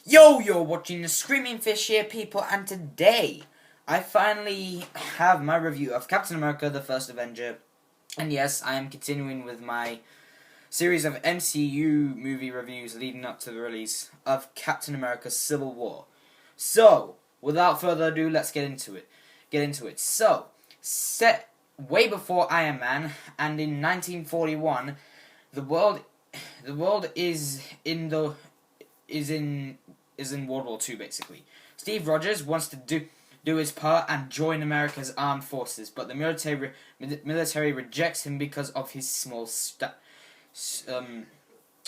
Yo, you're watching the Screaming Fish here, people, and today I finally have my review of Captain America, the First Avenger. And yes, I am continuing with my series of MCU movie reviews leading up to the release of Captain America Civil War. So, without further ado, let's get into it. So, set way before Iron Man, and in 1941, the world is in World War II, basically. Steve Rogers wants to do his part and join America's armed forces, but the military rejects him because of his small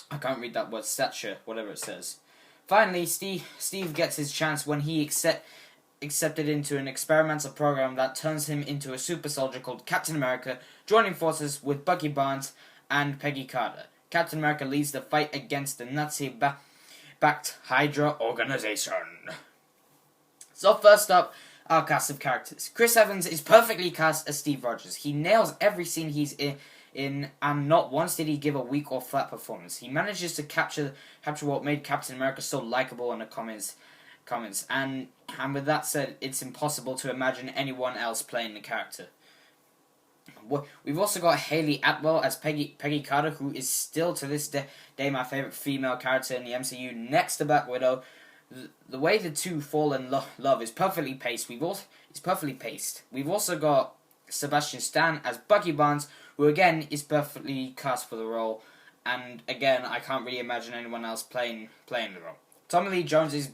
I can't read that word, stature, whatever it says. Finally, Steve gets his chance when he accepted into an experimental program that turns him into a super soldier called Captain America, joining forces with Bucky Barnes and Peggy Carter. Captain America leads the fight against the Nazi-backed Hydra organization. So first up, our cast of characters. Chris Evans is perfectly cast as Steve Rogers. He nails every scene he's in, and not once did he give a weak or flat performance. He manages to capture what made Captain America so likable in the comments. And with that said, it's impossible to imagine anyone else playing the character. We've also got Haley Atwell as Peggy Carter, who is still to this day my favorite female character in the MCU, next to Black Widow. The way the two fall in love is perfectly paced. We've also got Sebastian Stan as Bucky Barnes, who again is perfectly cast for the role, and again I can't really imagine anyone else playing the role. Tommy Lee Jones is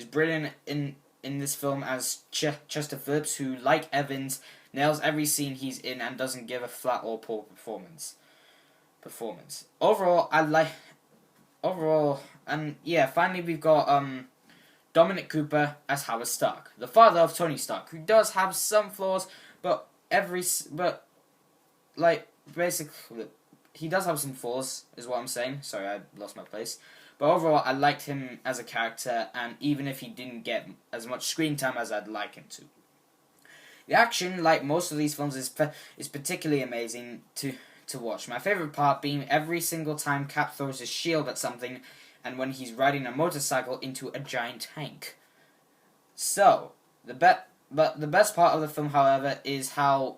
brilliant in this film as Chester Phillips, who, like Evans, nails every scene he's in and doesn't give a flat or poor performance. Overall, finally we've got Dominic Cooper as Howard Stark, the father of Tony Stark, who does have some flaws, basically he does have some flaws, is what I'm saying. Sorry, I lost my place. But overall, I liked him as a character, and even if he didn't get as much screen time as I'd like him to. The action, like most of these films, is particularly amazing to watch. My favorite part being every single time Cap throws his shield at something, and when he's riding a motorcycle into a giant tank. So, the best part of the film, however, is how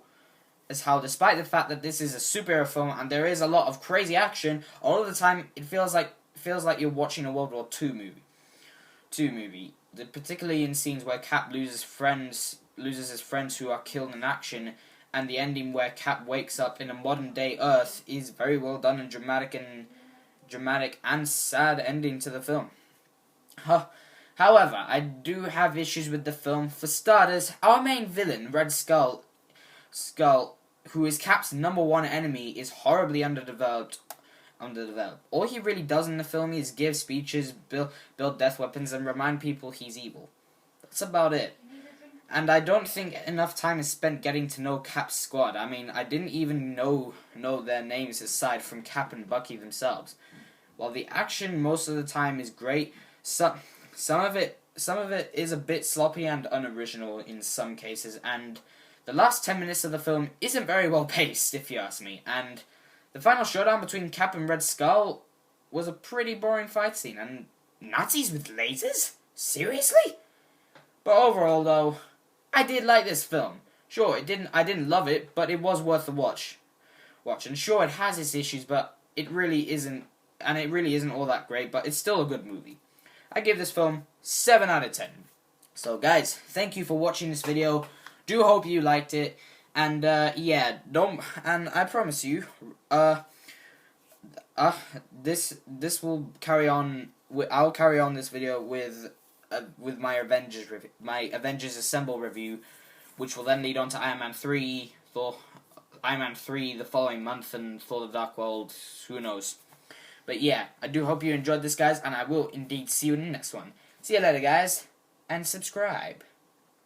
despite the fact that this is a superhero film and there is a lot of crazy action, all of the time it feels like you're watching a World War II movie. Particularly in scenes where Cap loses his friends who are killed in action, and the ending where Cap wakes up in a modern day Earth is very well done and dramatic and sad ending to the film. However, I do have issues with the film. For starters, our main villain, Red Skull, who is Cap's #1 enemy, is horribly underdeveloped. All he really does in the film is give speeches, build death weapons, and remind people he's evil. That's about it. And I don't think enough time is spent getting to know Cap's squad. I mean, I didn't even know their names aside from Cap and Bucky themselves. While the action most of the time is great, some of it is a bit sloppy and unoriginal in some cases, and the last 10 minutes of the film isn't very well paced, if you ask me. And the final showdown between Cap and Red Skull was a pretty boring fight scene. And Nazis with lasers? Seriously? But overall, though, I did like this film. Sure, I didn't love it, but it was worth the watch. And sure, it has its issues, but it really isn't all that great, but it's still a good movie. I give this film 7 out of 10. So guys, thank you for watching this video. Do hope you liked it, and and I promise you, this will carry on. I'll carry on this video with my Avengers Assemble review, which will then lead on to Iron Man 3, the following month, and Thor: The Dark World. Who knows? But yeah, I do hope you enjoyed this, guys, and I will indeed see you in the next one. See you later, guys, and subscribe.